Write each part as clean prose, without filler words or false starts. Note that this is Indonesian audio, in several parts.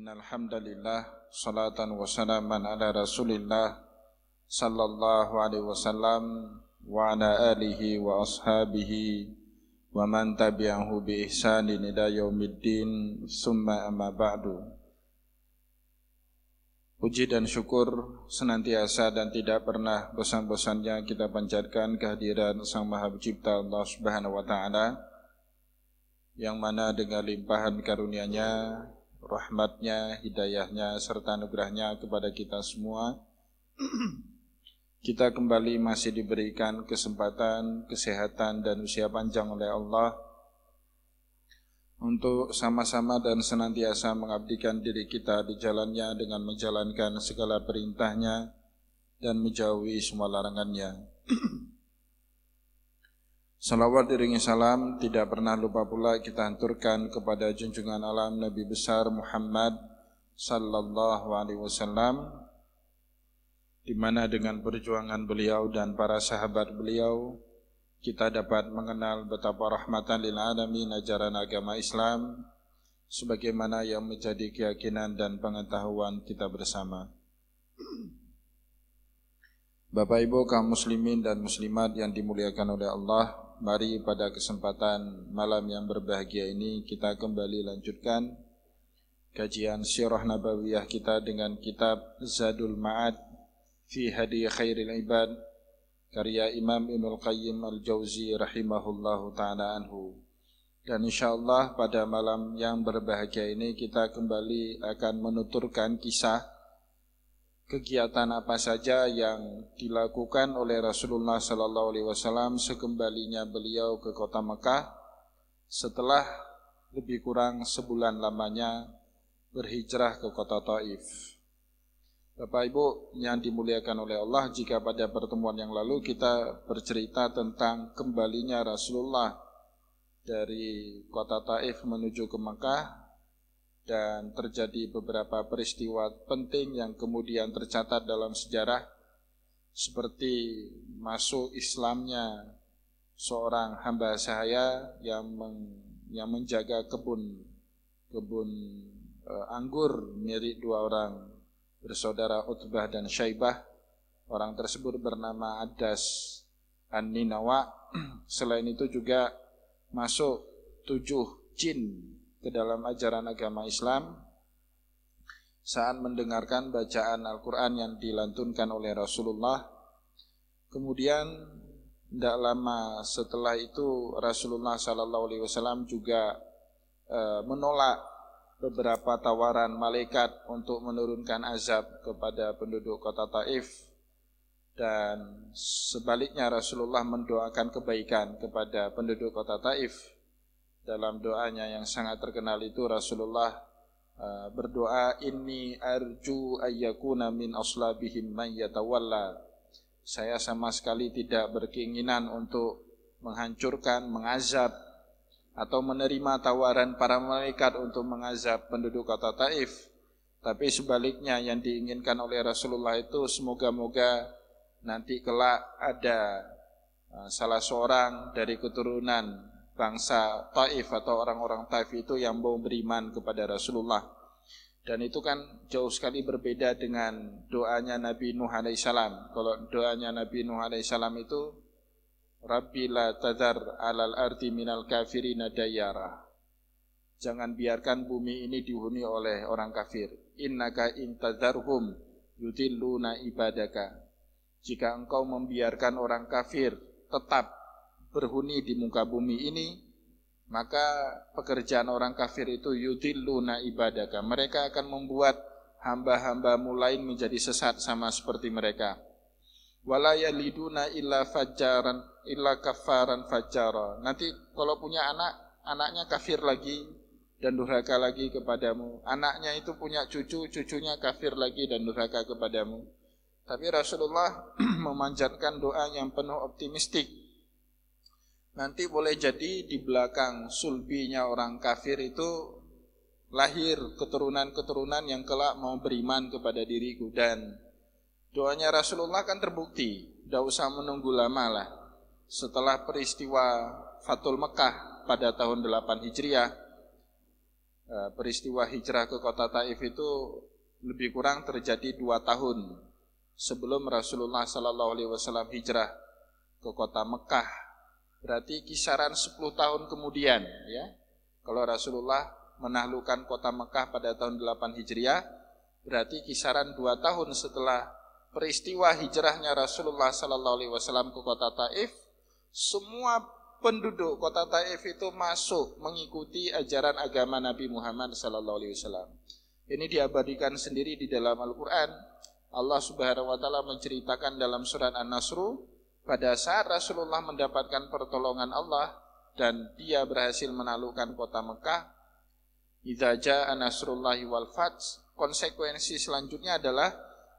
Innal hamdalillah salatan wa salaman ala Rasulillah sallallahu alaihi wasallam wa ala alihi wa ashabihi wa man tabi'ahu bi ihsanin ila yaumiddin summa amma ba'du. Puji dan syukur senantiasa dan tidak pernah bosan-bosannya kita panjatkan kehadiran Sang Maha Pencipta Allah Subhanahu wa taala, yang mana dengan limpahan karunia-Nya, rahmatnya, hidayahnya, serta anugerahnya kepada kita semua, kita kembali masih diberikan kesempatan, kesehatan, dan usia panjang oleh Allah untuk sama-sama dan senantiasa mengabdikan diri kita di jalannya dengan menjalankan segala perintahnya dan menjauhi semua larangannya. Salawat iringi salam tidak pernah lupa pula kita hanturkan kepada junjungan alam Nabi besar Muhammad sallallahu alaihi wasallam, di mana dengan perjuangan beliau dan para sahabat beliau kita dapat mengenal betapa rahmatan lil alamin ajaran agama Islam sebagaimana yang menjadi keyakinan dan pengetahuan kita bersama. Bapak Ibu kaum muslimin dan muslimat yang dimuliakan oleh Allah, mari pada kesempatan malam yang berbahagia ini kita kembali lanjutkan kajian sirah nabawiyah kita dengan kitab Zadul Ma'ad fi Hadi Khairil Ibad karya Imam Ibnul Qayyim Al-Jauzi rahimahullahu ta'ala anhu. Dan insyaallah pada malam yang berbahagia ini kita kembali akan menuturkan kisah kegiatan apa saja yang dilakukan oleh Rasulullah sallallahu alaihi wasallam sekembalinya beliau ke kota Mekah setelah lebih kurang sebulan lamanya berhijrah ke kota Taif. Bapak Ibu yang dimuliakan oleh Allah, jika pada pertemuan yang lalu kita bercerita tentang kembalinya Rasulullah dari kota Taif menuju ke Mekah, dan terjadi beberapa peristiwa penting yang kemudian tercatat dalam sejarah, seperti masuk Islamnya seorang hamba sahaya yang menjaga kebun anggur milik dua orang bersaudara Utbah dan Syaibah. Orang tersebut bernama Adas An-Ninawa. Selain itu juga masuk 7 jin ke dalam ajaran agama Islam saat mendengarkan bacaan Al-Quran yang dilantunkan oleh Rasulullah. Kemudian tidak lama setelah itu Rasulullah SAW juga menolak beberapa tawaran malaikat untuk menurunkan azab kepada penduduk kota Taif, dan sebaliknya Rasulullah mendoakan kebaikan kepada penduduk kota Taif. Dalam doanya yang sangat terkenal itu Rasulullah berdoa, inni arju ayyakuna min aslabihim man yatawalla. Saya sama sekali tidak berkeinginan untuk menghancurkan, mengazab atau menerima tawaran para malaikat untuk mengazab penduduk kota Taif. Tapi sebaliknya yang diinginkan oleh Rasulullah itu semoga-moga nanti kelak ada salah seorang dari keturunan bangsa Taif atau orang-orang Taif itu yang mau beriman kepada Rasulullah. Dan itu kan jauh sekali berbeda dengan doanya Nabi Nuh alaihissalam. Kalau doanya Nabi Nuh alaihissalam itu Rabbi la tadhar alal ardi minal kafirina dayyara. Jangan biarkan bumi ini dihuni oleh orang kafir. Innaka intadharhum yudilluna ibadaka. Jika engkau membiarkan orang kafir tetap berhuni di muka bumi ini, maka pekerjaan orang kafir itu yudilluna ibadaka. Mereka akan membuat hamba-hambamu lain menjadi sesat sama seperti mereka. Wala yaliduna illa fajjaran illa kafaran fajjara. Nanti kalau punya anak, anaknya kafir lagi dan durhaka lagi kepadamu. Anaknya itu punya cucu, cucunya kafir lagi dan durhaka kepadamu. Tapi Rasulullah memanjatkan doa yang penuh optimistik. Nanti boleh jadi di belakang sulbinya orang kafir itu lahir keturunan-keturunan yang kelak mau beriman kepada diriku. Dan doanya Rasulullah kan terbukti, tidak usah menunggu lama lah. Setelah peristiwa Fathul Mekah pada tahun 8 Hijriah, peristiwa hijrah ke kota Taif itu lebih kurang terjadi 2 tahun sebelum Rasulullah SAW hijrah ke kota Mekah. Berarti kisaran 10 tahun kemudian, ya. Kalau Rasulullah menaklukkan kota Mekah pada tahun 8 Hijriah, berarti kisaran 2 tahun setelah peristiwa hijrahnya Rasulullah SAW ke kota Taif, semua penduduk kota Taif itu masuk mengikuti ajaran agama Nabi Muhammad SAW. Ini diabadikan sendiri di dalam Al-Quran. Allah Subhanahu wa Ta'ala menceritakan dalam surat An-Nasr, pada saat Rasulullah mendapatkan pertolongan Allah dan dia berhasil menaklukkan kota Mekah, idza jaa nasrullahi wal fath, konsekuensi selanjutnya adalah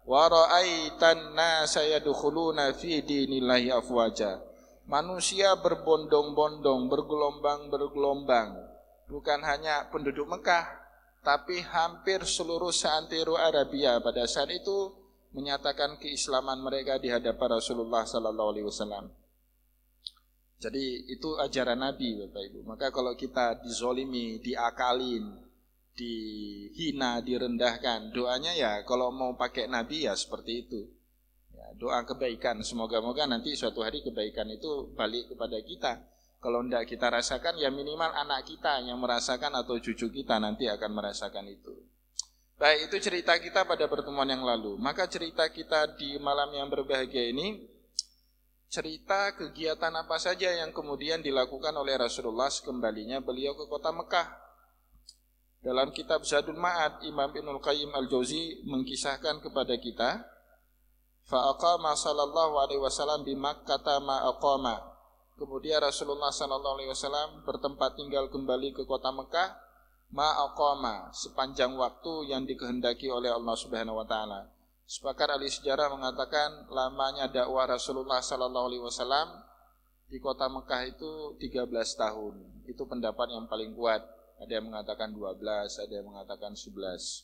wa ra'aitan nasa yadkhuluna fi dinillahi afwaja. Manusia berbondong-bondong, bergelombang-bergelombang, bukan hanya penduduk Mekah, tapi hampir seluruh seantero Arabia pada saat itu menyatakan keislaman mereka di hadapan Rasulullah SAW. Jadi itu ajaran Nabi, Bapak Ibu. Maka kalau kita dizolimi, diakalin, dihina, direndahkan, doanya ya kalau mau pakai Nabi ya seperti itu. Ya, doa kebaikan, semoga-moga nanti suatu hari kebaikan itu balik kepada kita. Kalau tidak kita rasakan, ya minimal anak kita yang merasakan atau cucu kita nanti akan merasakan itu. Baik, itu cerita kita pada pertemuan yang lalu. Maka cerita kita di malam yang berbahagia ini, cerita kegiatan apa saja yang kemudian dilakukan oleh Rasulullah sekembalinya beliau ke kota Mekah. Dalam kitab Zadul Ma'ad, Imam Ibnul Qayyim Al-Jauzi mengkisahkan kepada kita, fa'aqama sallallahu alaihi wasallam bi Makkah ma aqama. Kemudian Rasulullah sallallahu alaihi wasallam bertempat tinggal kembali ke kota Mekah ma'aqama, sepanjang waktu yang dikehendaki oleh Allah Subhanahu wa Ta'ala. Sepakat ahli sejarah mengatakan lamanya dakwah Rasulullah sallallahu alaihi wasallam di kota Mekah itu 13 tahun. Itu pendapat yang paling kuat. Ada yang mengatakan 12, ada yang mengatakan 11.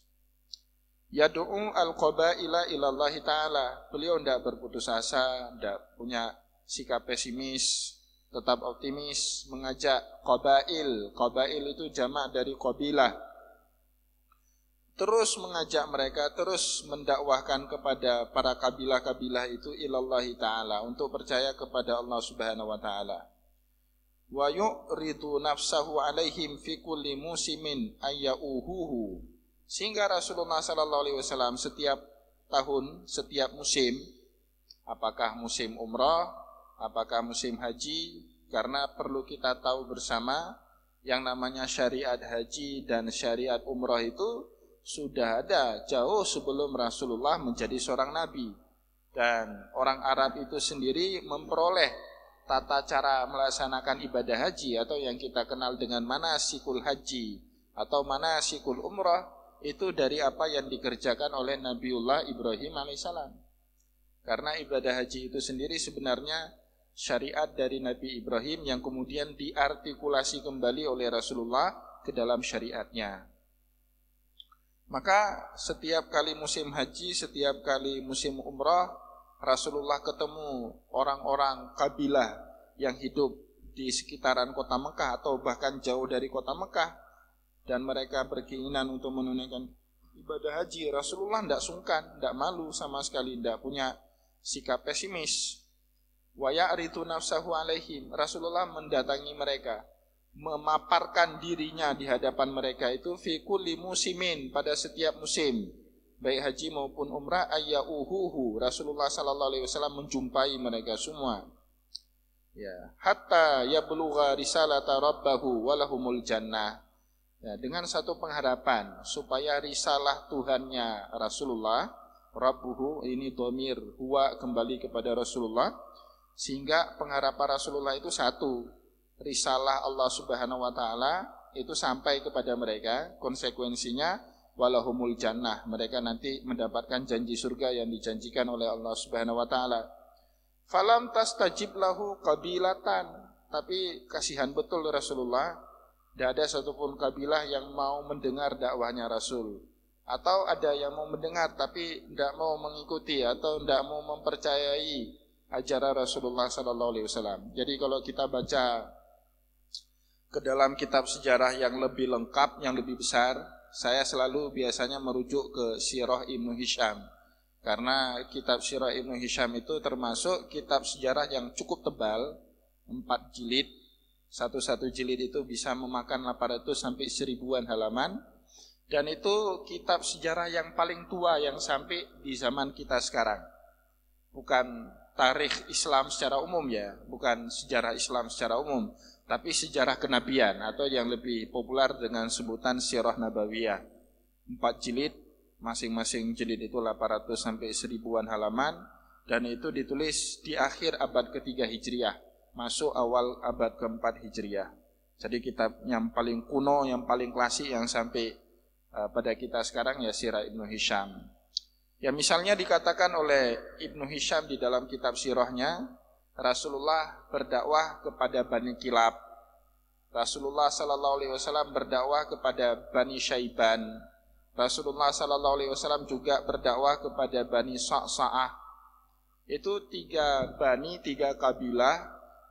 Yad'u al-qabaila ila Allah Ta'ala. Beliau tidak berputus asa, tidak punya sikap pesimis, tetap optimis, mengajak qabail. Qabail itu jamak dari qabilah. Terus mengajak mereka, terus mendakwahkan kepada para kabilah-kabilah itu ilallahi ta'ala, untuk percaya kepada Allah Subhanahu wa ta'ala. Wa yu'ridu nafsahu alaihim fi kulli musimin ayyauhuhu. Sehingga Rasulullah sallallahu alaihi wasallam setiap tahun, setiap musim, apakah musim umrah, apakah musim haji, karena perlu kita tahu bersama yang namanya syariat haji dan syariat umrah itu sudah ada jauh sebelum Rasulullah menjadi seorang nabi. Dan orang Arab itu sendiri memperoleh tata cara melaksanakan ibadah haji atau yang kita kenal dengan manasikul haji atau manasikul umrah itu dari apa yang dikerjakan oleh Nabiullah Ibrahim alaihissalam. Karena ibadah haji itu sendiri sebenarnya syariat dari Nabi Ibrahim yang kemudian diartikulasi kembali oleh Rasulullah ke dalam syariatnya. Maka setiap kali musim haji, setiap kali musim umrah, Rasulullah ketemu orang-orang kabilah yang hidup di sekitaran kota Mekah atau bahkan jauh dari kota Mekah, dan mereka berkeinginan untuk menunaikan ibadah haji. Rasulullah tidak sungkan, tidak malu sama sekali, tidak punya sikap pesimis. Wa ya'ridu nafsahu alaihim. Rasulullah mendatangi mereka, memaparkan dirinya di hadapan mereka itu fi kulli musimin, pada setiap musim, baik haji maupun umrah, ayyauhuhu. Rasulullah sallallahu alaihi wasallam menjumpai mereka semua. Ya, hatta yablugha risalata rabbahu walahumul jannah. Ya, dengan satu pengharapan supaya risalah Tuhannya Rasulullah, Rabbuhu ini dhamir huwa kembali kepada Rasulullah, sehingga pengharapan Rasulullah itu satu, risalah Allah Subhanahu wa ta'ala itu sampai kepada mereka. Konsekuensinya walahumul jannah, mereka nanti mendapatkan janji surga yang dijanjikan oleh Allah Subhanahu wa ta'ala. Falam tastajib lahu qabilatan. Tapi kasihan betul Rasulullah, tidak ada satupun kabilah yang mau mendengar dakwahnya Rasul. Atau ada yang mau mendengar tapi tidak mau mengikuti atau tidak mau mempercayai ajaran Rasulullah sallallahu alaihi wasallam. Jadi kalau kita baca ke dalam kitab sejarah yang lebih lengkap, yang lebih besar, saya selalu biasanya merujuk ke Sirah Ibnu Hisham. Karena kitab Sirah Ibnu Hisham itu termasuk kitab sejarah yang cukup tebal, 4 jilid. Satu-satu jilid itu bisa memakan 800 sampai 1000-an halaman. Dan itu kitab sejarah yang paling tua yang sampai di zaman kita sekarang. Bukan tarikh Islam secara umum ya, bukan sejarah Islam secara umum, tapi sejarah kenabian atau yang lebih populer dengan sebutan Sirah Nabawiyah. 4 jilid, masing-masing jilid itu 800 sampai 1000-an halaman, dan itu ditulis di akhir abad ke-3 Hijriah, masuk awal abad ke-4 Hijriah. Jadi kitab yang paling kuno, yang paling klasik yang sampai pada kita sekarang ya Sirah Ibnu Hisham. Ya misalnya dikatakan oleh Ibnu Hisham di dalam kitab sirahnya, Rasulullah berdakwah kepada Bani Kilab. Rasulullah sallallahu alaihi wasallam berdakwah kepada Bani Syaiban. Rasulullah sallallahu alaihi wasallam juga berdakwah kepada Bani Sa'sa'ah. Itu 3 bani, 3 kabilah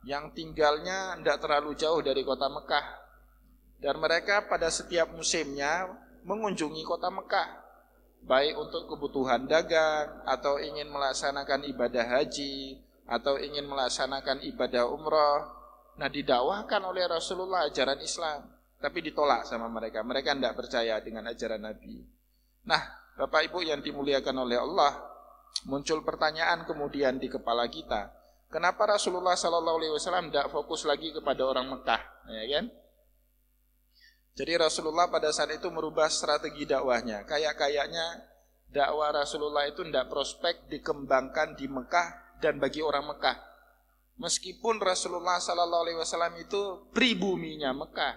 yang tinggalnya tidak terlalu jauh dari kota Mekah. Dan mereka pada setiap musimnya mengunjungi kota Mekah, baik untuk kebutuhan dagang, atau ingin melaksanakan ibadah haji, atau ingin melaksanakan ibadah umrah. Nah didakwahkan oleh Rasulullah ajaran Islam, tapi ditolak sama mereka. Mereka tidak percaya dengan ajaran Nabi. Nah Bapak Ibu yang dimuliakan oleh Allah, muncul pertanyaan kemudian di kepala kita, kenapa Rasulullah SAW tidak fokus lagi kepada orang Mekah, ya kan? Jadi Rasulullah pada saat itu merubah strategi dakwahnya. Kayaknya dakwah Rasulullah itu tidak prospek dikembangkan di Mekah dan bagi orang Mekah. Meskipun Rasulullah SAW itu pribuminya Mekah,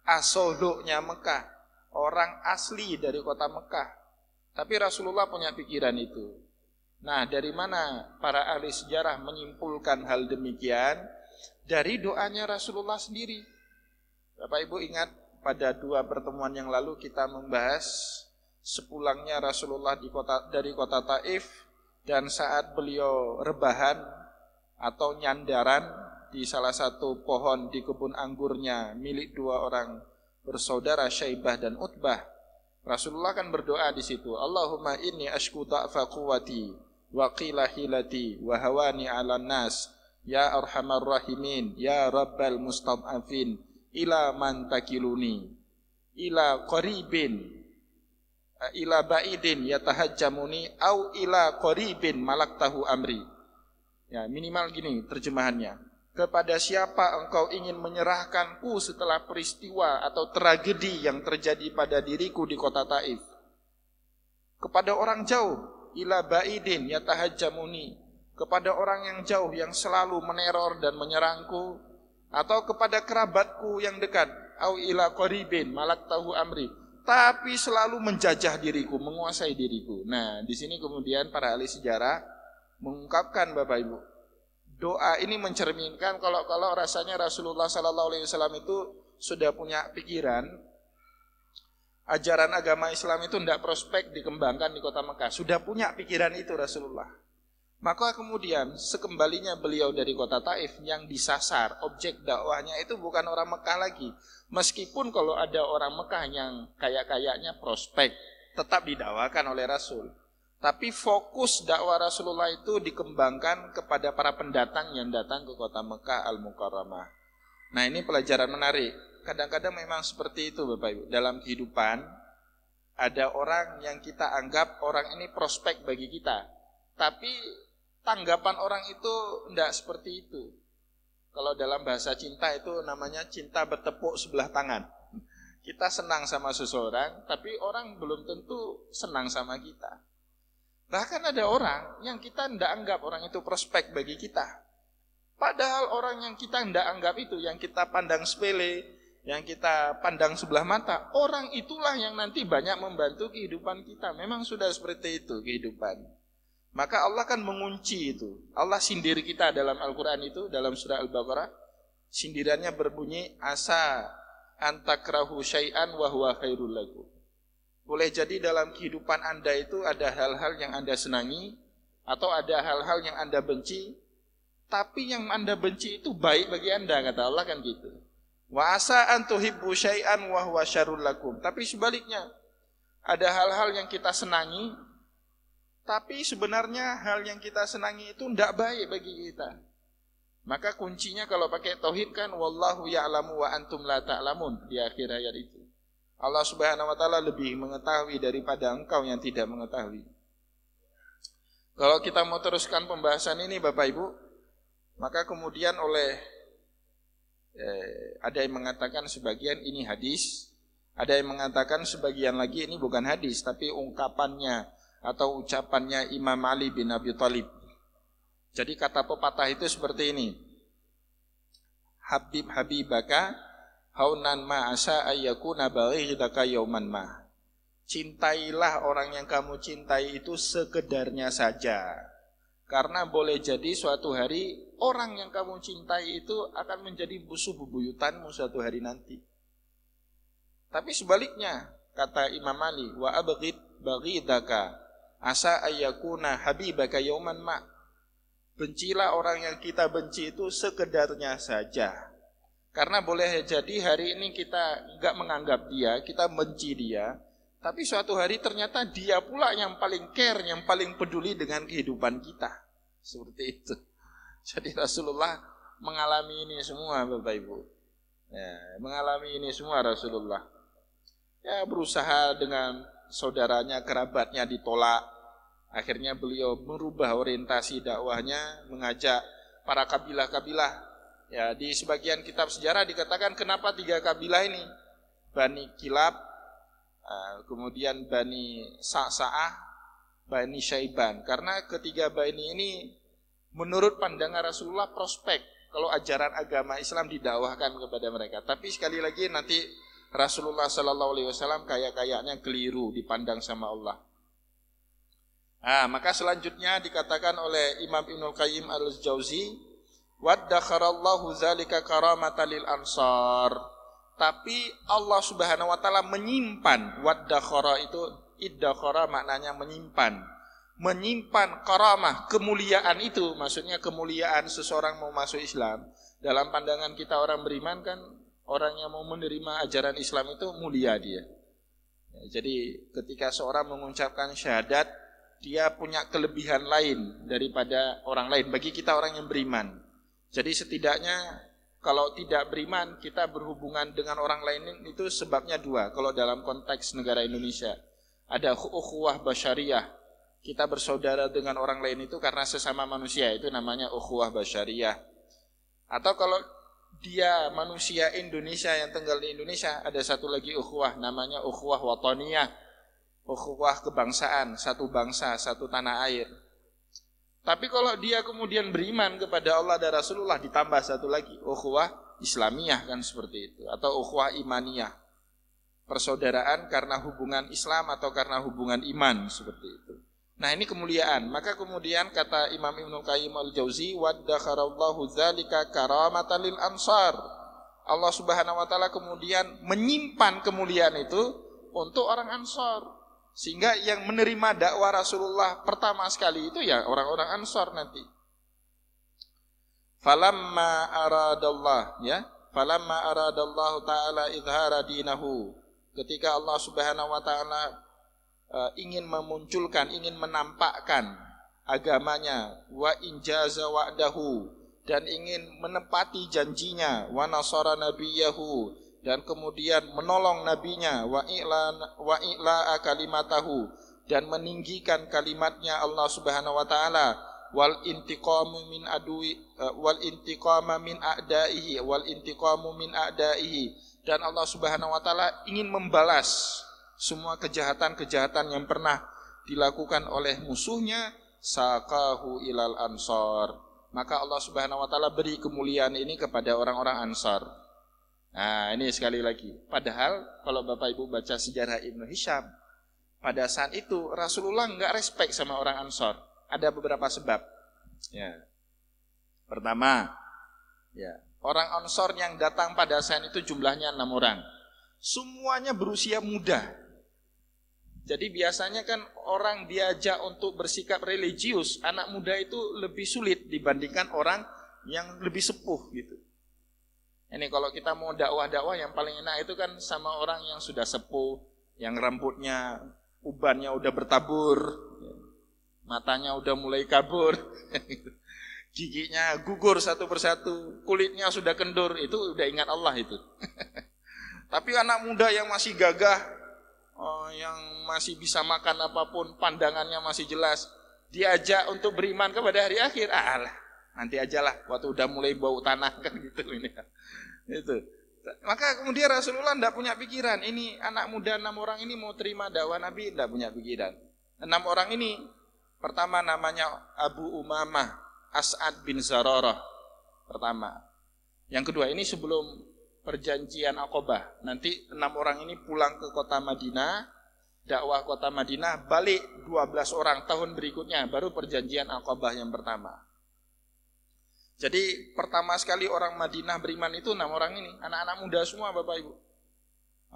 asoluknya Mekah, orang asli dari kota Mekah. Tapi Rasulullah punya pikiran itu. Nah, dari mana para ahli sejarah menyimpulkan hal demikian? Dari doanya Rasulullah sendiri. Bapak Ibu ingat, pada 2 pertemuan yang lalu kita membahas sepulangnya Rasulullah dari kota Taif, dan saat beliau rebahan atau nyandaran di salah satu pohon di kebun anggurnya milik 2 orang bersaudara Syaibah dan Utbah. Rasulullah kan berdoa di situ, Allahumma inni ashku da'fa quwwati wa qila hilati wa hawani 'alan nas ya arhamar rahimin ya rabbal mustad'afin ila man takiluni ila qaribin ila ba'idin yatahajjamuni au ila qaribin malaktahu amri. Ya, minimal gini terjemahannya. Kepada siapa engkau ingin menyerahkanku setelah peristiwa atau tragedi yang terjadi pada diriku di kota Taif? Kepada orang jauh, ila ba'idin yatahajjamuni, kepada orang yang jauh yang selalu meneror dan menyerangku, atau kepada kerabatku yang dekat, au ila qaribin malaktahu amri, tapi selalu menjajah diriku, menguasai diriku. Nah, di sini kemudian para ahli sejarah mengungkapkan Bapak Ibu, doa ini mencerminkan kalau rasanya Rasulullah SAW itu sudah punya pikiran ajaran agama Islam itu tidak prospek dikembangkan di kota Mekah. Sudah punya pikiran itu Rasulullah. Maka kemudian sekembalinya beliau dari kota Taif, yang disasar objek dakwahnya itu bukan orang Mekah lagi. Meskipun kalau ada orang Mekah yang kayaknya prospek, tetap didakwakan oleh Rasul. Tapi fokus dakwah Rasulullah itu dikembangkan kepada para pendatang yang datang ke kota Mekah Al-Mukarramah. Nah ini pelajaran menarik. Kadang-kadang memang seperti itu Bapak Ibu. Dalam kehidupan ada orang yang kita anggap orang ini prospek bagi kita, tapi tanggapan orang itu tidak seperti itu. Kalau dalam bahasa cinta itu namanya cinta bertepuk sebelah tangan. Kita senang sama seseorang, tapi orang belum tentu senang sama kita. Bahkan ada orang yang kita tidak anggap orang itu prospek bagi kita. Padahal orang yang kita tidak anggap itu, yang kita pandang sepele, yang kita pandang sebelah mata, orang itulah yang nanti banyak membantu kehidupan kita. Memang sudah seperti itu kehidupan. Maka Allah kan mengunci itu. Allah sindir kita dalam Al-Quran itu, dalam surah Al-Baqarah. Sindirannya berbunyi, asa antakrahu syai'an wa huwa khairul lakum. Boleh jadi dalam kehidupan Anda itu ada hal-hal yang Anda senangi, atau ada hal-hal yang Anda benci, tapi yang Anda benci itu baik bagi Anda, kata Allah kan gitu. Wa asa an tuhibbu syai'an wa huwa syarrul lakum. Tapi sebaliknya, ada hal-hal yang kita senangi, tapi sebenarnya hal yang kita senangi itu tidak baik bagi kita. Maka kuncinya kalau pakai tauhid kan wallahu ya'lamu wa antum la ta'lamun di akhir ayat itu. Allah Subhanahu wa taala lebih mengetahui daripada engkau yang tidak mengetahui. Kalau kita mau teruskan pembahasan ini Bapak Ibu, maka kemudian ada yang mengatakan sebagian ini hadis, ada yang mengatakan sebagian lagi ini bukan hadis tapi ungkapannya atau ucapannya Imam Ali bin Abi Thalib. Jadi kata pepatah itu seperti ini. Habib habibaka haunan ma asa ayyakuna baghidaka yauman ma. Cintailah orang yang kamu cintai itu sekedarnya saja. Karena boleh jadi suatu hari orang yang kamu cintai itu akan menjadi musuh bebuyutanmu suatu hari nanti. Tapi sebaliknya kata Imam Ali, wa abghid baghidaka asa ayyakuna habibaka yauman ma. Bencilah orang yang kita benci itu sekedarnya saja. Karena boleh jadi hari ini kita enggak menganggap dia, kita benci dia, tapi suatu hari ternyata dia pula yang paling care, yang paling peduli dengan kehidupan kita. Seperti itu. Jadi Rasulullah mengalami ini semua Bapak Ibu. Ya, mengalami ini semua Rasulullah. Ya, berusaha dengan saudaranya, kerabatnya ditolak. Akhirnya beliau merubah orientasi dakwahnya, mengajak para kabilah-kabilah. Ya, di sebagian kitab sejarah dikatakan kenapa 3 kabilah ini? Bani Kilab, kemudian Bani Sa'sa'ah, Bani Syaiban. Karena ketiga bani ini menurut pandangan Rasulullah prospek kalau ajaran agama Islam didakwahkan kepada mereka. Tapi sekali lagi nanti Rasulullah SAW kayak-kayaknya keliru dipandang sama Allah. Maka selanjutnya dikatakan oleh Imam Ibnul Qayyim al-Jauzi, waddakharallahu zalika karamatan lil ansar. Tapi Allah Subhanahu wa taala menyimpan, waddakhara itu iddakhara maknanya menyimpan. Menyimpan karamah, kemuliaan itu, maksudnya kemuliaan seseorang mau masuk Islam. Dalam pandangan kita orang beriman kan, orang yang mau menerima ajaran Islam itu mulia dia. Jadi ketika seorang mengucapkan syahadat, dia punya kelebihan lain daripada orang lain bagi kita orang yang beriman. Jadi setidaknya kalau tidak beriman kita berhubungan dengan orang lain itu sebabnya 2. Kalau dalam konteks negara Indonesia ada ukhuwah basyariyah, kita bersaudara dengan orang lain itu karena sesama manusia, itu namanya ukhuwah basyariyah. Atau kalau dia manusia Indonesia yang tinggal di Indonesia, ada satu lagi ukhuwah namanya ukhuwah wataniyah. Ukhuwah kebangsaan, satu bangsa, satu tanah air. Tapi kalau dia kemudian beriman kepada Allah dan Rasulullah, ditambah satu lagi, ukhuwah Islamiyah kan seperti itu. Atau ukhuwah imaniyah, persaudaraan karena hubungan Islam atau karena hubungan iman, seperti itu. Nah ini kemuliaan. Maka kemudian kata Imam Ibnul Qayyim al-Jauzi, waddakharallahu dzalika karamatan lil ansar. Allah Subhanahu wa taala kemudian menyimpan kemuliaan itu untuk orang Ansar. Sehingga yang menerima dakwah Rasulullah pertama sekali itu ya orang-orang Ansar nanti. Falamma aradallahu ta'ala izhara dinahu. Ketika Allah Subhanahu wa taala ingin memunculkan, ingin menampakkan agamanya, wa injaza wa'dahu, dan ingin menepati janjinya, wa nasara nabiyahu, dan kemudian menolong nabinya, wa i'la kalimatahu, dan meninggikan kalimatnya Allah Subhanahu wa taala, wal intiqamu min a'daihi, dan Allah Subhanahu wa taala ingin membalas semua kejahatan-kejahatan yang pernah dilakukan oleh musuhnya, saqahu ilal ansar. Maka Allah Subhanahu wa taala beri kemuliaan ini kepada orang-orang Ansar. Nah, ini sekali lagi. Padahal kalau Bapak Ibu baca sejarah Ibnu Hisham, pada saat itu Rasulullah enggak respect sama orang Ansar. Ada beberapa sebab. Ya. Pertama, ya, orang Ansar yang datang pada saat itu jumlahnya 6 orang. Semuanya berusia muda. Jadi biasanya kan orang diajak untuk bersikap religius, anak muda itu lebih sulit dibandingkan orang yang lebih sepuh gitu. Ini kalau kita mau dakwah-dakwah yang paling enak itu kan sama orang yang sudah sepuh, yang rambutnya, ubannya udah bertabur, matanya udah mulai kabur, giginya gugur satu persatu, kulitnya sudah kendur, itu udah ingat Allah itu. Tapi anak muda yang masih gagah, yang masih bisa makan apapun, pandangannya masih jelas, diajak untuk beriman kepada hari akhir, nanti ajalah waktu udah mulai bau tanah kan gitu ini. Itu. Maka kemudian Rasulullah tidak punya pikiran, ini anak muda 6 orang ini mau terima dakwah Nabi, tidak punya pikiran. 6 orang ini, pertama namanya Abu Umamah As'ad bin Zararah, pertama. Yang kedua, ini sebelum perjanjian Aqabah. Nanti 6 orang ini pulang ke kota Madinah, dakwah kota Madinah, balik 12 orang tahun berikutnya, baru perjanjian Aqabah yang pertama. Jadi pertama sekali orang Madinah beriman itu 6 orang ini, anak-anak muda semua Bapak Ibu.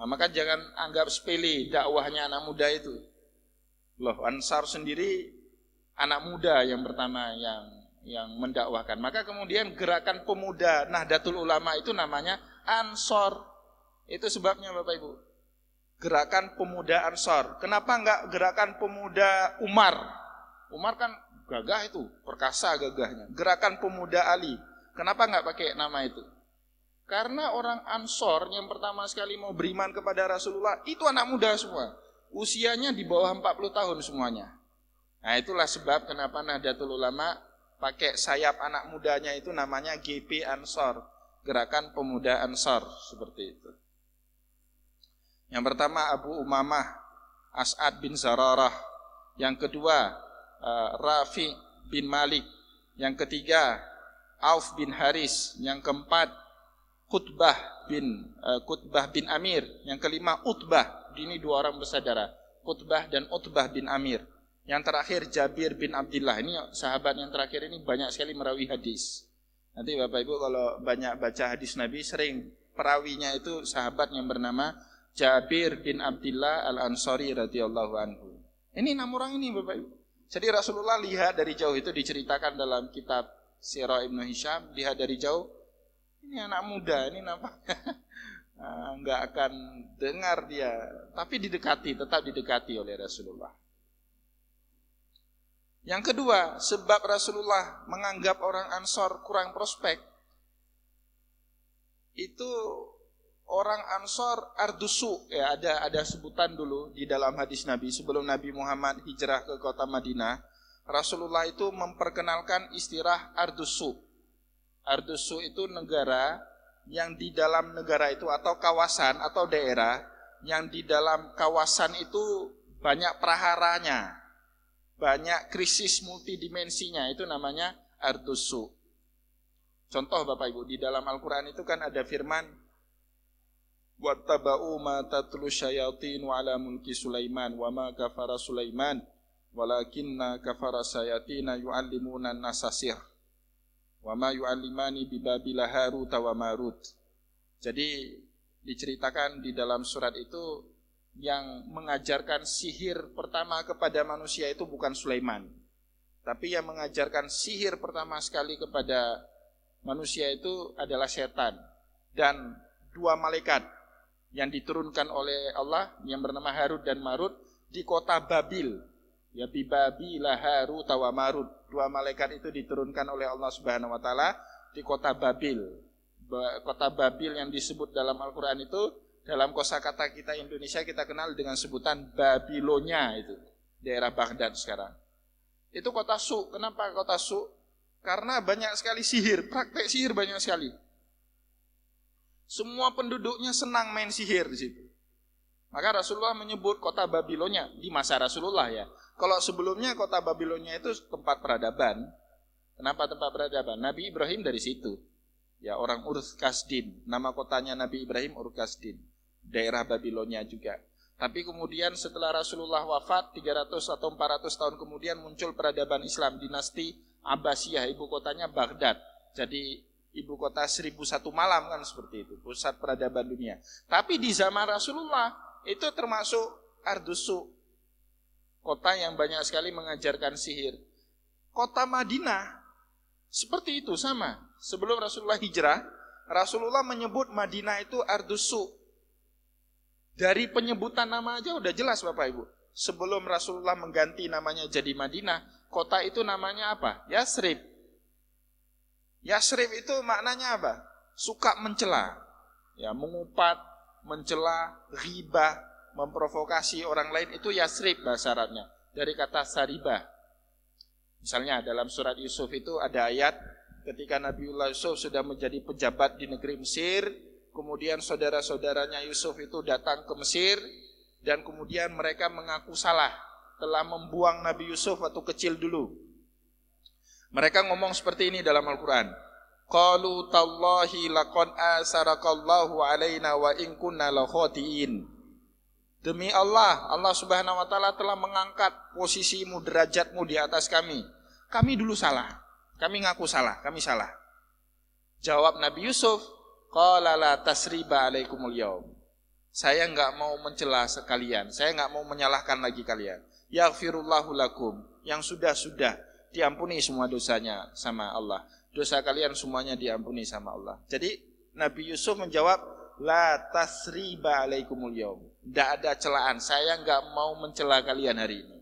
Nah, maka jangan anggap sepele dakwahnya anak muda itu. Loh, Ansar sendiri anak muda yang pertama yang mendakwahkan. Maka kemudian gerakan pemuda Nahdlatul Ulama itu namanya Ansor. Itu sebabnya Bapak Ibu. Gerakan pemuda Ansor. Kenapa enggak gerakan pemuda Umar? Umar kan gagah itu, perkasa gagahnya. Gerakan pemuda Ali. Kenapa enggak pakai nama itu? Karena orang Ansor yang pertama sekali mau beriman kepada Rasulullah itu anak muda semua. Usianya di bawah 40 tahun semuanya. Nah, itulah sebab kenapa Nahdlatul Ulama pakai sayap anak mudanya itu namanya GP Ansor, Gerakan Pemuda Ansor, seperti itu. Yang pertama Abu Umamah As'ad bin Zararah, yang kedua Rafi bin Malik, yang ketiga Auf bin Haris, yang keempat Qutbah bin Amir, yang kelima Utbah. Ini 2 orang bersaudara, Qutbah dan Utbah bin Amir. Yang terakhir Jabir bin Abdullah. Ini sahabat yang terakhir ini banyak sekali merawi hadis. Nanti Bapak Ibu kalau banyak baca hadis Nabi, sering perawinya itu sahabat yang bernama Jabir bin Abdullah Al-Ansari radhiyallahu anhu. Ini 6 orang ini Bapak Ibu. Jadi Rasulullah lihat dari jauh, itu diceritakan dalam kitab Sirah Ibnu Hisham, lihat dari jauh, ini anak muda, ini nampaknya nggak akan dengar dia, tapi tetap didekati oleh Rasulullah. Yang kedua, sebab Rasulullah menganggap orang Ansor kurang prospek, itu orang Ansor ardusu, ya ada sebutan dulu di dalam hadis Nabi sebelum Nabi Muhammad hijrah ke kota Madinah, Rasulullah itu memperkenalkan istilah ardusu. Ardusu itu negara yang di dalam negara itu atau kawasan atau daerah yang di dalam kawasan itu banyak praharanya, banyak krisis multidimensinya, itu namanya ardusu. Contoh Bapak Ibu, di dalam Al-Quran itu kan ada firman wattaba'u ma tatlu syayatin wa ala mulki Sulaiman wa ma kafara Sulaiman walakinna kafara syayatina yu'allimuna an-nasasir wa ma yu'allimani bi babila Harut wa Marut. Jadi diceritakan di dalam surat itu yang mengajarkan sihir pertama kepada manusia itu bukan Sulaiman, tapi yang mengajarkan sihir pertama sekali kepada manusia itu adalah setan dan 2 malaikat yang diturunkan oleh Allah yang bernama Harut dan Marut di kota Babil. Ya bibabila Harut wa Marut. 2 malaikat itu diturunkan oleh Allah Subhanahu wa taala di kota Babil. Kota Babil yang disebut dalam Al-Qur'an itu dalam kosakata kita Indonesia kita kenal dengan sebutan Babilonia, itu daerah Baghdad sekarang. Itu kota su. Kenapa kota su? Karena banyak sekali sihir, praktek sihir banyak sekali. Semua penduduknya senang main sihir di situ. Maka Rasulullah menyebut kota Babilonia di masa Rasulullah ya. Kalau sebelumnya kota Babilonia itu tempat peradaban. Kenapa tempat peradaban? Nabi Ibrahim dari situ. Ya, orang Ur-Kasdin. Nama kotanya Nabi Ibrahim Ur-Kasdin. Daerah Babilonia juga. Tapi kemudian setelah Rasulullah wafat 300 atau 400 tahun kemudian muncul peradaban Islam, dinasti Abbasiyah, ibu kotanya Baghdad. Jadi ibu kota 1001 malam kan seperti itu, pusat peradaban dunia. Tapi di zaman Rasulullah itu termasuk ardusu, kota yang banyak sekali mengajarkan sihir. Kota Madinah seperti itu sama. Sebelum Rasulullah hijrah, Rasulullah menyebut Madinah itu Ardusu. Dari penyebutan nama aja udah jelas Bapak Ibu. Sebelum Rasulullah mengganti namanya jadi Madinah, kota itu namanya apa? Yasrib. Yasrib itu maknanya apa? Suka mencela. Ya, mengupat, mencela, ghibah, memprovokasi orang lain, itu Yasrib bahasa Arabnya. Dari kata saribah. Misalnya dalam surat Yusuf itu ada ayat ketika Nabiullah Yusuf sudah menjadi pejabat di negeri Mesir, kemudian saudara-saudaranya Yusuf itu datang ke Mesir, dan kemudian mereka mengaku salah telah membuang Nabi Yusuf waktu kecil dulu. Mereka ngomong seperti ini dalam Al-Quran. Qalu tallahi laqad asarakallahu alaina wa in kunna lakhatiin. Demi Allah, Allah Subhanahu wa taala telah mengangkat posisimu, derajatmu di atas kami. Kami dulu salah. Kami ngaku salah, kami salah. Jawab Nabi Yusuf, qala la tasriba alaikumul yaum. Saya enggak mau mencela sekalian, saya enggak mau menyalahkan lagi kalian. Yaghfirullahu lakum, yang sudah-sudah diampuni semua dosanya sama Allah. Dosa kalian semuanya diampuni sama Allah. Jadi Nabi Yusuf menjawab, la tasriba alaikumul yaum. Tidak ada celaan, saya enggak mau mencela kalian hari ini.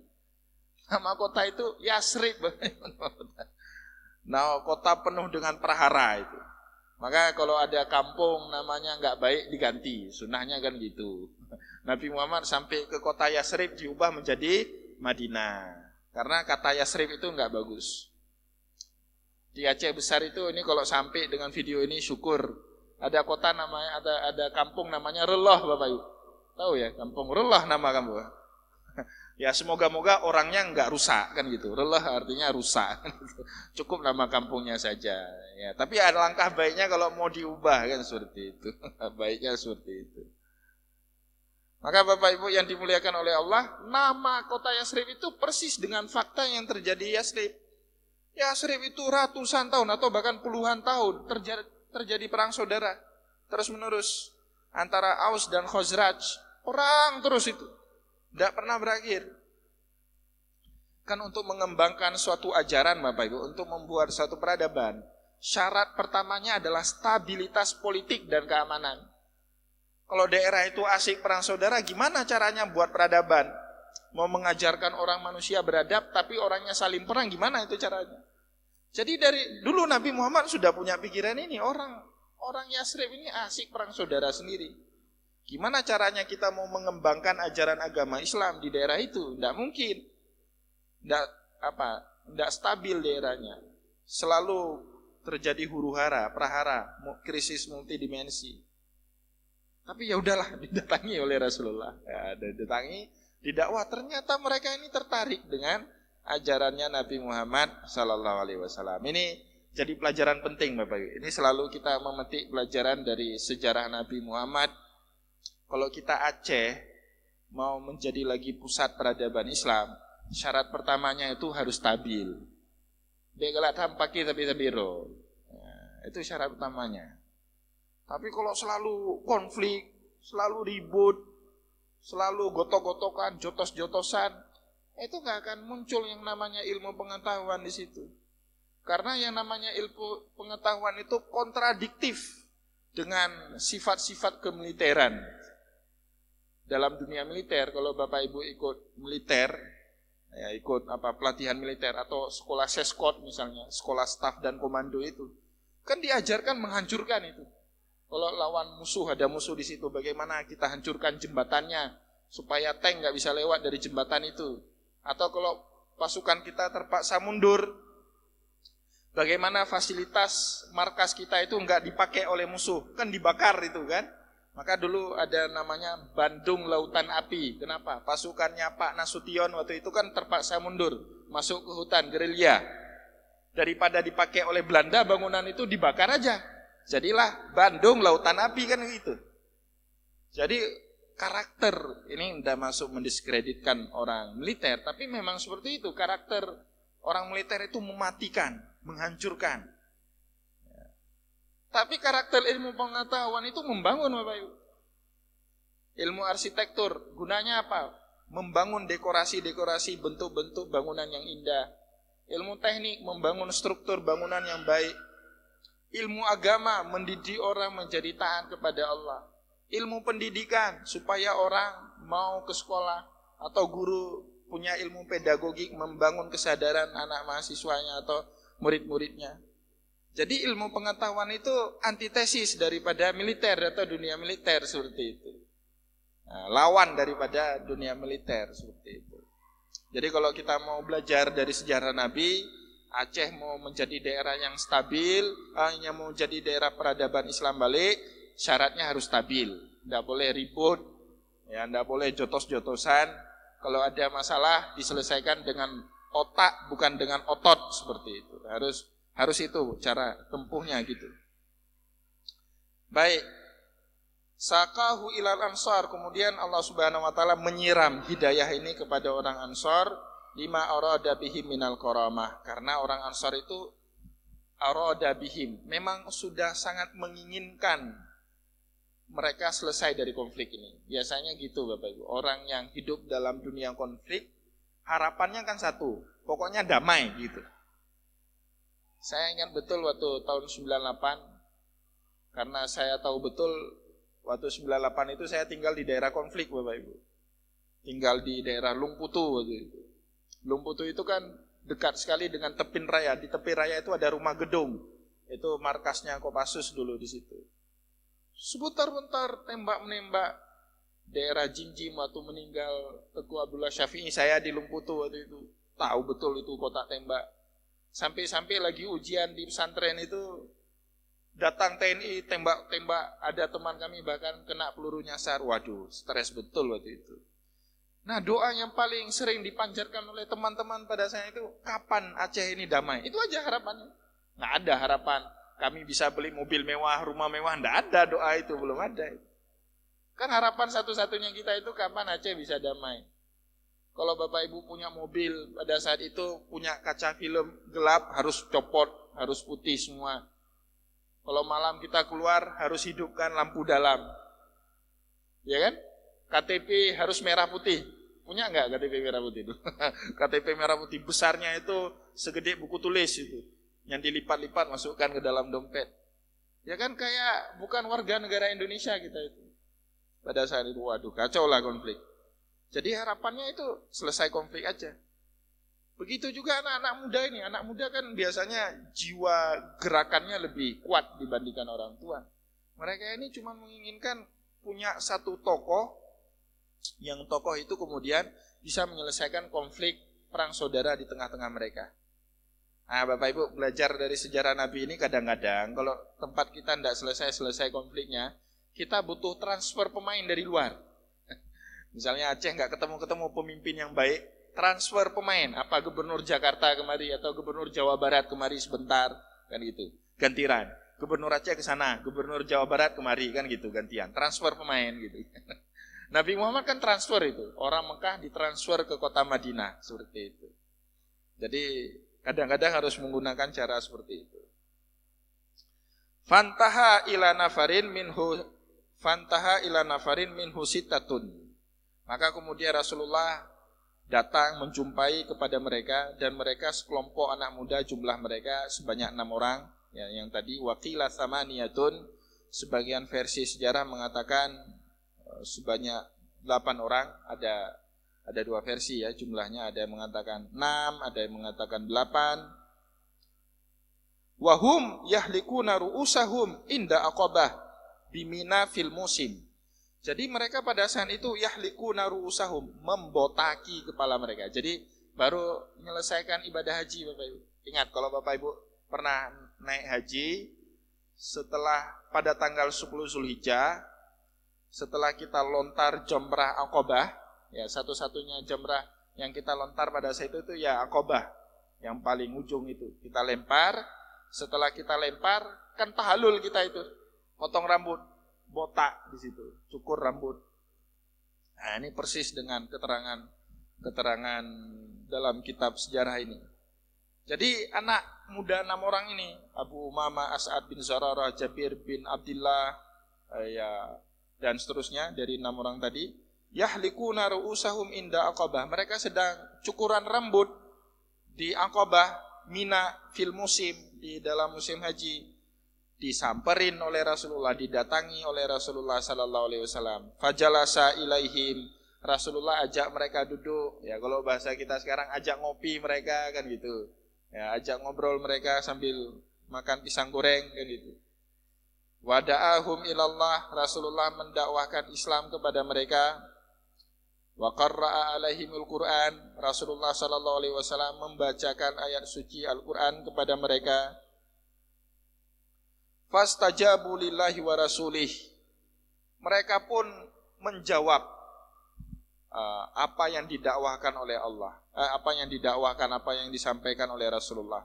Nama kota itu Yasrib. Nah, kota penuh dengan prahara itu. Maka kalau ada kampung namanya enggak baik diganti, sunnahnya kan gitu. Nabi Muhammad sampai ke kota Yasrib diubah menjadi Madinah. Karena kata Yasrib itu enggak bagus. Di Aceh Besar itu, ini kalau sampai dengan video ini syukur. Ada kota namanya, ada kampung namanya Reloh Bapak Ibu. Tahu ya, kampung Reloh nama kamu. Ya semoga-moga orangnya enggak rusak kan gitu. Reloh artinya rusak. Cukup nama kampungnya saja. Ya, tapi ada langkah baiknya kalau mau diubah kan seperti itu. Baiknya seperti itu. Maka Bapak Ibu yang dimuliakan oleh Allah, nama kota Yasrib itu persis dengan fakta yang terjadi Yasrib. Yasrib itu ratusan tahun atau bahkan puluhan tahun terjadi perang saudara terus menerus antara Aus dan Khazraj. Perang terus itu. Tidak pernah berakhir. Kan untuk mengembangkan suatu ajaran Bapak Ibu, untuk membuat suatu peradaban, syarat pertamanya adalah stabilitas politik dan keamanan. Kalau daerah itu asik perang saudara, gimana caranya buat peradaban? Mau mengajarkan orang manusia beradab, tapi orangnya saling perang, gimana itu caranya? Jadi dari dulu Nabi Muhammad sudah punya pikiran ini, orang Yasrib ini asik perang saudara sendiri. Gimana caranya kita mau mengembangkan ajaran agama Islam di daerah itu? Tidak mungkin. Tidak stabil daerahnya. Selalu terjadi huru-hara, prahara, krisis multidimensi. Tapi ya udahlah, didatangi oleh Rasulullah. Ya, didatangi, didakwah. Ternyata mereka ini tertarik dengan ajarannya Nabi Muhammad sallallahu alaihi wasallam. Ini jadi pelajaran penting Bapak Ibu. Ini selalu kita memetik pelajaran dari sejarah Nabi Muhammad. Kalau kita Aceh mau menjadi lagi pusat peradaban Islam, syarat pertamanya itu harus stabil. Begalak tampaki tapi tabiro. Itu syarat utamanya. Tapi kalau selalu konflik, selalu ribut, selalu gotok-gotokan, jotos-jotosan, itu nggak akan muncul yang namanya ilmu pengetahuan di situ. Karena yang namanya ilmu pengetahuan itu kontradiktif dengan sifat-sifat kemiliteran. Dalam dunia militer, kalau Bapak Ibu ikut militer, ya ikut pelatihan militer atau sekolah seskot misalnya, sekolah staf dan komando itu, kan diajarkan menghancurkan itu. Kalau lawan musuh, ada musuh di situ, bagaimana kita hancurkan jembatannya supaya tank nggak bisa lewat dari jembatan itu. Atau kalau pasukan kita terpaksa mundur, bagaimana fasilitas markas kita itu nggak dipakai oleh musuh, kan dibakar itu kan. Maka dulu ada namanya Bandung Lautan Api. Kenapa? Pasukannya Pak Nasution waktu itu kan terpaksa mundur, masuk ke hutan gerilya. Daripada dipakai oleh Belanda, bangunan itu dibakar aja. Jadilah Bandung Lautan Api kan gitu. Jadi karakter, ini tidak masuk mendiskreditkan orang militer, tapi memang seperti itu. Karakter orang militer itu mematikan, menghancurkan. Tapi karakter ilmu pengetahuan itu membangun Bapak Ibu. Ilmu arsitektur gunanya apa? Membangun dekorasi-dekorasi, bentuk-bentuk bangunan yang indah. Ilmu teknik membangun struktur bangunan yang baik. Ilmu agama mendidik orang menjadi taat kepada Allah. Ilmu pendidikan supaya orang mau ke sekolah, atau guru punya ilmu pedagogik membangun kesadaran anak mahasiswanya atau murid-muridnya. Jadi ilmu pengetahuan itu antitesis daripada militer atau dunia militer seperti itu. Nah, lawan daripada dunia militer seperti itu. Jadi kalau kita mau belajar dari sejarah Nabi, Aceh mau menjadi daerah yang stabil, hanya mau jadi daerah peradaban Islam balik, syaratnya harus stabil. Tidak boleh ribut, ya, tidak boleh jotos-jotosan. Kalau ada masalah diselesaikan dengan otak, bukan dengan otot seperti itu. Harus itu cara tempuhnya gitu. Baik. Sakahu ilal ansar, kemudian Allah Subhanahu wa taala menyiram hidayah ini kepada orang Ansar, lima arada bihim minal karamah, karena orang Ansar itu arada bihim, memang sudah sangat menginginkan mereka selesai dari konflik ini. Biasanya gitu Bapak Ibu, orang yang hidup dalam dunia konflik harapannya kan satu, pokoknya damai gitu. Saya ingat betul waktu tahun 98, karena saya tahu betul waktu 98 itu saya tinggal di daerah konflik Bapak Ibu. Tinggal di daerah Lungputu waktu itu. Lungputu itu kan dekat sekali dengan Tepin Raya. Di Tepin Raya itu ada rumah gedung. Itu markasnya Kopassus dulu di situ. Sebentar-bentar tembak-menembak. Daerah Jinjim waktu meninggal Teguh Abdullah Syafi'i, saya di Lungputu waktu itu. Tahu betul itu kotak tembak. Sampai-sampai lagi ujian di pesantren itu, datang TNI, tembak-tembak, ada teman kami bahkan kena peluru nyasar. Waduh, stres betul waktu itu. Nah, doa yang paling sering dipanjatkan oleh teman-teman pada saya itu, kapan Aceh ini damai? Itu aja harapannya. Nggak ada harapan kami bisa beli mobil mewah, rumah mewah. Nggak ada doa itu, belum ada. Kan harapan satu-satunya kita itu kapan Aceh bisa damai. Kalau Bapak Ibu punya mobil pada saat itu, punya kaca film gelap, harus copot, harus putih semua. Kalau malam kita keluar harus hidupkan lampu dalam. Ya kan? KTP harus merah putih. Punya enggak KTP merah putih itu? KTP merah putih besarnya itu segede buku tulis itu. Yang dilipat-lipat masukkan ke dalam dompet. Ya kan, kayak bukan warga negara Indonesia kita itu. Pada saat itu, waduh, kacau lah konflik. Jadi harapannya itu selesai konflik aja. Begitu juga anak-anak muda ini. Anak muda kan biasanya jiwa gerakannya lebih kuat dibandingkan orang tua. Mereka ini cuma menginginkan punya satu tokoh, yang tokoh itu kemudian bisa menyelesaikan konflik perang saudara di tengah-tengah mereka. Nah, Bapak Ibu belajar dari sejarah Nabi ini, kadang-kadang kalau tempat kita tidak selesai konfliknya, kita butuh transfer pemain dari luar. Misalnya Aceh nggak ketemu pemimpin yang baik, transfer pemain, apa gubernur Jakarta kemari atau gubernur Jawa Barat kemari sebentar, kan gitu. Gantian. Gubernur Aceh ke sana, gubernur Jawa Barat kemari, kan gitu, gantian. Transfer pemain gitu. Nabi Muhammad kan transfer itu. Orang Mekah ditransfer ke kota Madinah, seperti itu. Jadi kadang-kadang harus menggunakan cara seperti itu. Fantaha ila nafarin minhu sittatun. Maka kemudian Rasulullah datang menjumpai kepada mereka, dan mereka sekelompok anak muda, jumlah mereka sebanyak 6 orang, ya, yang tadi waqila tsamaniyatun, sebagian versi sejarah mengatakan sebanyak 8 orang, ada 2 versi ya jumlahnya, ada yang mengatakan 6, ada yang mengatakan 8. Wahum yahlikuna ru'usahum inda aqabah bimina fil musim. Jadi mereka pada saat itu yahlikuna ru'usahum, membotaki kepala mereka. Jadi baru menyelesaikan ibadah haji Bapak Ibu. Ingat kalau Bapak Ibu pernah naik haji, setelah pada tanggal 10 Zulhijjah, setelah kita lontar jamrah Aqabah, ya satu-satunya jamrah yang kita lontar pada saat itu ya Aqabah, yang paling ujung itu. Kita lempar, setelah kita lempar kan tahallul kita itu, potong rambut, botak di situ, cukur rambut. Nah, ini persis dengan keterangan dalam kitab sejarah ini. Jadi anak muda 6 orang ini, Abu Umamah, As'ad bin Zararah, Jabir bin Abdullah, ya, dan seterusnya dari 6 orang tadi, yahlikuna ru'usahum inda Aqabah. Mereka sedang cukuran rambut di Aqabah, Mina fil musim, di dalam musim haji. disamperin oleh Rasulullah, didatangi oleh Rasulullah sallallahu alaihi wasallam. Fajalasa ilaihim, Rasulullah ajak mereka duduk. Ya, kalau bahasa kita sekarang ajak ngopi mereka kan gitu. Ya, ajak ngobrol mereka sambil makan pisang goreng kan gitu. Wada'ahum ilallah, Rasulullah mendakwahkan Islam kepada mereka. Wa qarra'a alaihimul Qur'an, Rasulullah sallallahu alaihi wasallam membacakan ayat suci Al-Qur'an kepada mereka. Fastajabu lillahi wa rasulih, mereka pun menjawab apa yang didakwahkan oleh Allah, apa yang disampaikan oleh Rasulullah.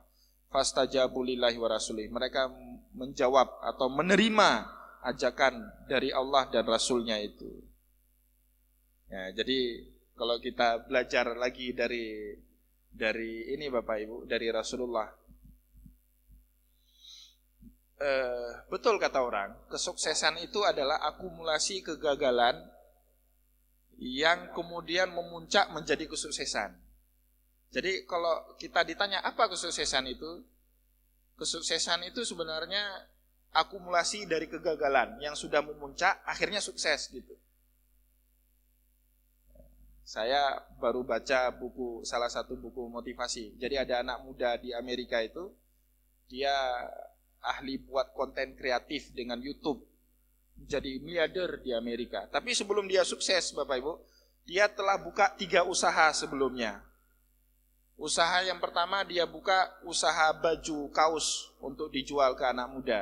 Fastajabu lillahi wa rasulih, mereka menjawab atau menerima ajakan dari Allah dan Rasulnya itu. Ya, jadi kalau kita belajar lagi dari ini Bapak Ibu, dari Rasulullah, betul kata orang, kesuksesan itu adalah akumulasi kegagalan yang kemudian memuncak menjadi kesuksesan. Jadi kalau kita ditanya apa kesuksesan itu? Kesuksesan itu sebenarnya akumulasi dari kegagalan yang sudah memuncak akhirnya sukses gitu. Saya baru baca salah satu buku motivasi. Jadi ada anak muda di Amerika itu, dia ahli buat konten kreatif dengan YouTube, jadi miliarder di Amerika. Tapi sebelum dia sukses Bapak Ibu, dia telah buka 3 usaha sebelumnya. Usaha yang pertama dia buka usaha baju kaos untuk dijual ke anak muda,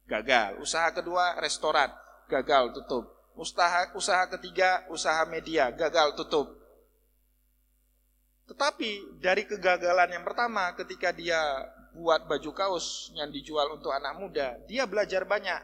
gagal. Usaha kedua restoran, gagal, tutup. Usaha ketiga usaha media, gagal, tutup. Tetapi dari kegagalan yang pertama ketika dia buat baju kaos yang dijual untuk anak muda, dia belajar banyak.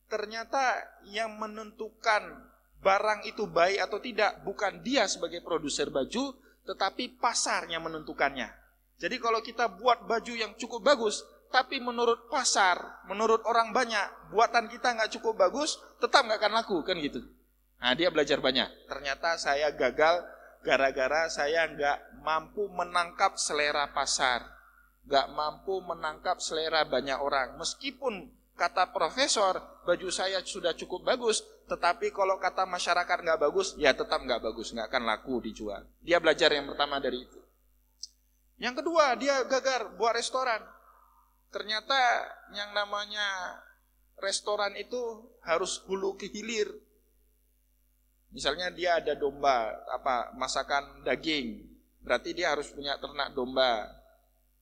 Ternyata yang menentukan barang itu baik atau tidak bukan dia sebagai produser baju, tetapi pasarnya menentukannya. Jadi kalau kita buat baju yang cukup bagus, tapi menurut pasar, menurut orang banyak, buatan kita nggak cukup bagus, tetap nggak akan laku kan gitu. Nah, dia belajar banyak. Ternyata saya gagal gara-gara saya nggak mampu menangkap selera pasar, nggak mampu menangkap selera banyak orang. Meskipun kata profesor, baju saya sudah cukup bagus, tetapi kalau kata masyarakat nggak bagus, ya tetap nggak bagus, nggak akan laku dijual. Dia belajar yang pertama dari itu. Yang kedua, dia gagal buat restoran. Ternyata yang namanya restoran itu harus hulu ke hilir. Misalnya dia ada domba, masakan daging, berarti dia harus punya ternak domba.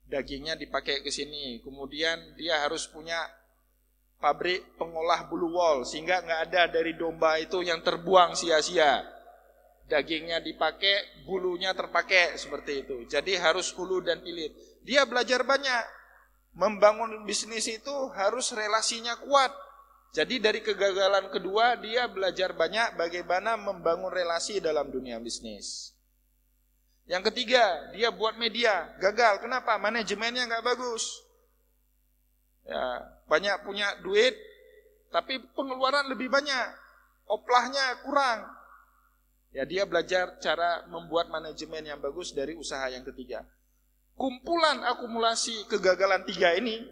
Dagingnya dipakai ke sini, kemudian dia harus punya pabrik pengolah bulu wol sehingga nggak ada dari domba itu yang terbuang sia-sia. Dagingnya dipakai, bulunya terpakai seperti itu. Jadi harus hulu dan hilir. Dia belajar banyak. Membangun bisnis itu harus relasinya kuat. Jadi dari kegagalan kedua dia belajar banyak bagaimana membangun relasi dalam dunia bisnis. Yang ketiga, dia buat media, gagal. Kenapa? Manajemennya nggak bagus. Ya, banyak punya duit, tapi pengeluaran lebih banyak, oplahnya kurang. Ya, dia belajar cara membuat manajemen yang bagus dari usaha yang ketiga. Kumpulan akumulasi kegagalan 3 ini,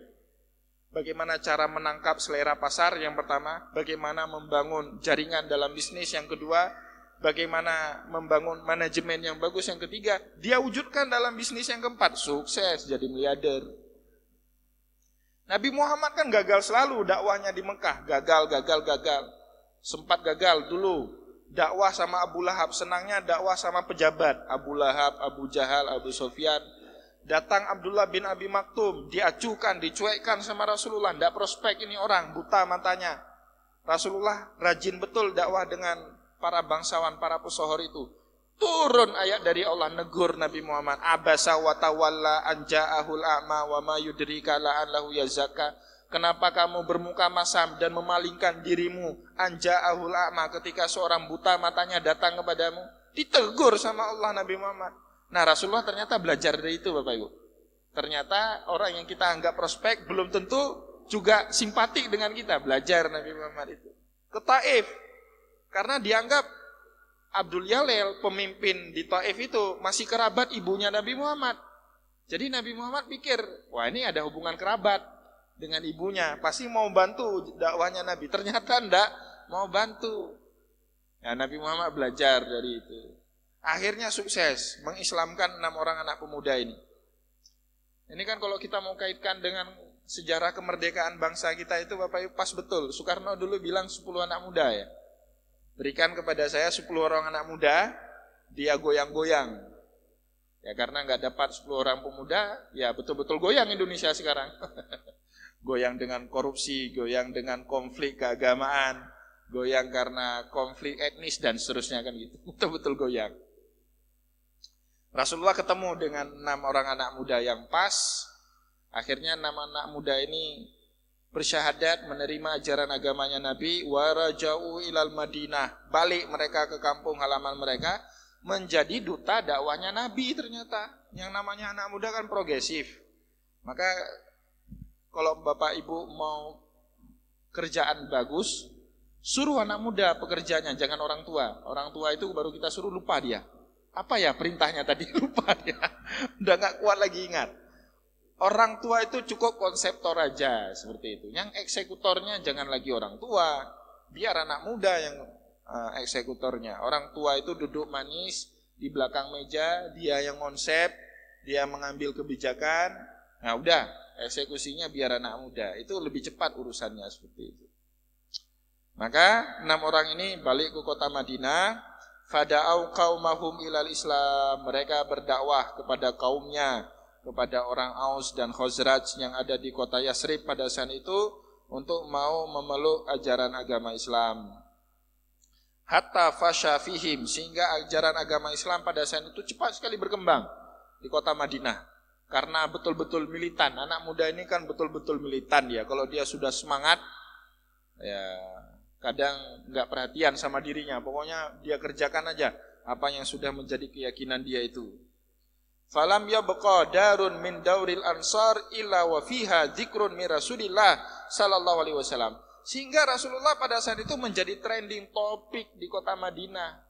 bagaimana cara menangkap selera pasar yang pertama, bagaimana membangun jaringan dalam bisnis yang kedua, bagaimana membangun manajemen yang bagus yang ketiga, dia wujudkan dalam bisnis yang keempat, sukses jadi miliarder. Nabi Muhammad kan gagal selalu dakwahnya di Mekah, gagal. Sempat gagal dulu dakwah sama Abu Lahab, senangnya dakwah sama pejabat, Abu Lahab, Abu Jahal, Abu Sufyan. Datang Abdullah bin Abi Maktum, diacuhkan, dicuekkan sama Rasulullah, tidak prospek ini orang, buta matanya. Rasulullah rajin betul dakwah dengan para bangsawan, para pesohor itu. Turun ayat dari Allah negur Nabi Muhammad, abasa wa tawalla an ja'ahul a'ma wa ma yudrika la'allahu yazakka. Kenapa kamu bermuka masam dan memalingkan dirimu an ja'ahul a'ma ketika seorang buta matanya datang kepadamu? Ditegur sama Allah Nabi Muhammad. Nah, Rasulullah ternyata belajar dari itu Bapak Ibu. Ternyata orang yang kita anggap prospek belum tentu juga simpatik dengan kita. Belajar Nabi Muhammad itu ke Taif, karena dianggap Abdul Yalil, pemimpin di Taif itu masih kerabat ibunya Nabi Muhammad. Jadi Nabi Muhammad pikir, wah ini ada hubungan kerabat. dengan ibunya, pasti mau bantu dakwahnya Nabi. Ternyata enggak mau bantu. Ya, Nabi Muhammad belajar dari itu. Akhirnya sukses mengislamkan 6 orang anak pemuda ini. Ini kan kalau kita mau kaitkan dengan sejarah kemerdekaan bangsa kita itu Bapak Ibu pas betul. Soekarno dulu bilang 10 anak muda ya. Berikan kepada saya 10 orang anak muda, dia goyang-goyang. Ya karena nggak dapat 10 orang pemuda, ya betul-betul goyang Indonesia sekarang. Goyang dengan korupsi, goyang dengan konflik keagamaan, goyang karena konflik etnis dan seterusnya kan gitu. Betul-betul goyang. Rasulullah ketemu dengan 6 orang anak muda yang pas. Akhirnya 6 anak muda ini bersyahadat menerima ajaran agamanya Nabi. Warajau ilal Madinah. Balik mereka ke kampung halaman mereka. Menjadi duta dakwahnya Nabi ternyata. Yang namanya anak muda kan progresif. Maka kalau Bapak Ibu mau kerjaan bagus, suruh anak muda pekerjaannya, jangan orang tua. Orang tua itu baru kita suruh lupa dia. Apa ya perintahnya tadi? Lupa dia. Udah gak kuat lagi ingat. Orang tua itu cukup konseptor aja seperti itu. Yang eksekutornya jangan lagi orang tua. Biar anak muda yang eksekutornya. Orang tua itu duduk manis di belakang meja. Dia yang konsep. Dia mengambil kebijakan. Nah udah eksekusinya biar anak muda. Itu lebih cepat urusannya seperti itu. Maka 6 orang ini balik ke kota Madinah. Fada'au qaumahum ilal Islam. Mereka berdakwah kepada kaumnya, kepada orang Aus dan Khazraj yang ada di kota Yasrib pada saat itu untuk mau memeluk ajaran agama Islam. Hatta fasha fihim, sehingga ajaran agama Islam pada saat itu cepat sekali berkembang di kota Madinah. Karena betul-betul militan. Anak muda ini kan betul-betul militan ya. Kalau dia sudah semangat, ya kadang nggak perhatian sama dirinya, pokoknya dia kerjakan aja apa yang sudah menjadi keyakinan dia itu. Falam yabqa darun min dauril ansar illa wa fiha dzikrun min Rasulillah sallallahu alaihi wasallam. Sehingga Rasulullah pada saat itu menjadi trending topik di kota Madinah.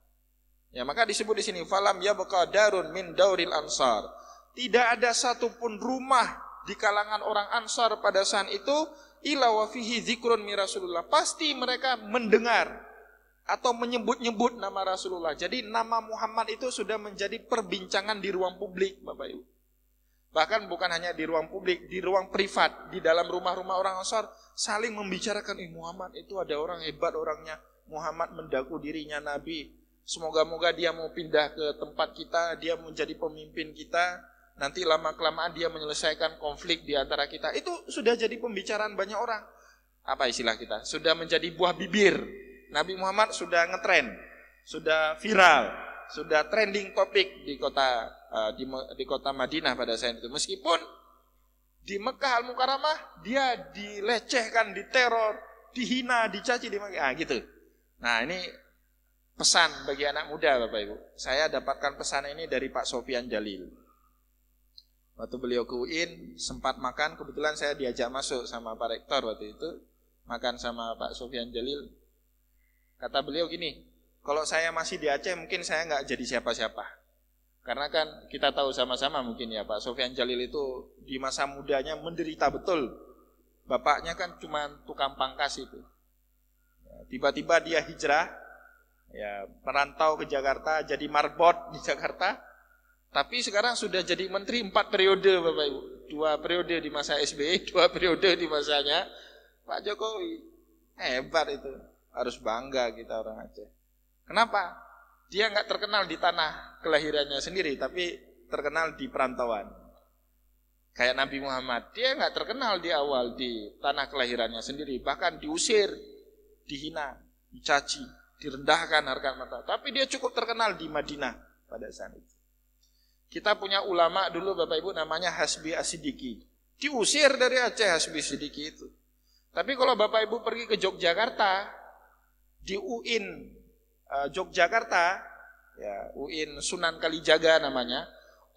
Ya, maka disebut di sini falam yabqa darun min dauril ansar. Tidak ada satupun rumah di kalangan orang Ansar pada saat itu illa wa fihi dzikrun min Rasulullah. Pasti mereka mendengar atau menyebut-nyebut nama Rasulullah. Jadi nama Muhammad itu sudah menjadi perbincangan di ruang publik, Bapak Ibu. Bahkan bukan hanya di ruang publik, di ruang privat, di dalam rumah-rumah orang Ansar saling membicarakan, Muhammad itu ada orang hebat orangnya. Muhammad mendaku dirinya Nabi. Semoga-moga dia mau pindah ke tempat kita, dia menjadi pemimpin kita. Nanti lama-kelamaan dia menyelesaikan konflik di antara kita. Itu sudah jadi pembicaraan banyak orang. Apa istilah kita? Sudah menjadi buah bibir. Nabi Muhammad sudah ngetren, sudah viral, sudah trending topik di kota Madinah pada saat itu. Meskipun di Mekah Al-Mukarramah dia dilecehkan, diteror, dihina, dicaci, gitu. Nah ini pesan bagi anak muda Bapak Ibu. Saya dapatkan pesan ini dari Pak Sofyan Jalil. Waktu beliau ke UIN sempat makan, kebetulan saya diajak masuk sama Pak Rektor waktu itu, makan sama Pak Sofyan Jalil. Kata beliau gini, kalau saya masih di Aceh mungkin saya nggak jadi siapa-siapa. Karena kan kita tahu sama-sama mungkin ya Pak Sofyan Jalil itu di masa mudanya menderita betul. Bapaknya kan cuma tukang pangkas itu. Tiba-tiba dia hijrah, ya merantau ke Jakarta, jadi marbot di Jakarta. Tapi sekarang sudah jadi menteri 4 periode Bapak Ibu. 2 periode di masa SBY, 2 periode di masanya Pak Jokowi. Hebat itu. Harus bangga kita orang Aceh. Kenapa? Dia nggak terkenal di tanah kelahirannya sendiri, tapi terkenal di perantauan. Kayak Nabi Muhammad, dia nggak terkenal di awal di tanah kelahirannya sendiri. Bahkan diusir, dihina, dicaci, direndahkan harkat martabat. Tapi dia cukup terkenal di Madinah pada saat itu. Kita punya ulama dulu Bapak Ibu namanya Hasbi As-Siddiqi. Diusir dari Aceh Hasbi As-Siddiqi itu. Tapi kalau Bapak Ibu pergi ke Yogyakarta, di UIN Yogyakarta, ya UIN Sunan Kalijaga namanya,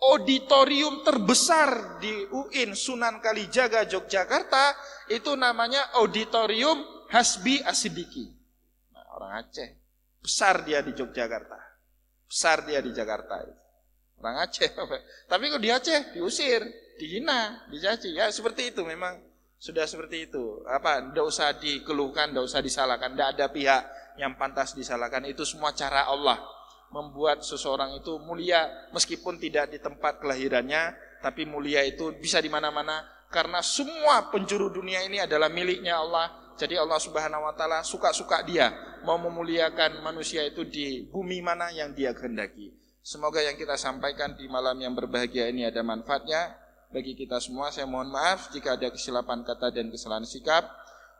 auditorium terbesar di UIN Sunan Kalijaga Yogyakarta itu namanya Auditorium Hasbi As-Siddiqi. Nah, orang Aceh, besar dia di Yogyakarta, besar dia di Jakarta itu. Orang Aceh, tapi kalau di Aceh diusir, dihina, dicaci. Ya seperti itu memang Sudah seperti itu. Tidak usah dikeluhkan, tidak usah disalahkan. Tidak ada pihak yang pantas disalahkan. Itu semua cara Allah membuat seseorang itu mulia meskipun tidak di tempat kelahirannya, tapi mulia itu bisa di mana-mana karena semua penjuru dunia ini adalah miliknya Allah. Jadi Allah Subhanahu wa taala suka-suka Dia mau memuliakan manusia itu di bumi mana yang Dia kehendaki. Semoga yang kita sampaikan di malam yang berbahagia ini ada manfaatnya bagi kita semua. Saya mohon maaf jika ada kesilapan kata dan kesalahan sikap.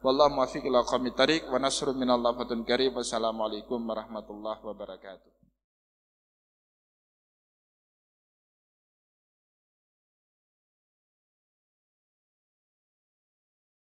Wallahu muwaffiq ila aqwamit thariq wa nasrun minallahi wa fatun karim. Wassalamualaikum warahmatullahi wabarakatuh.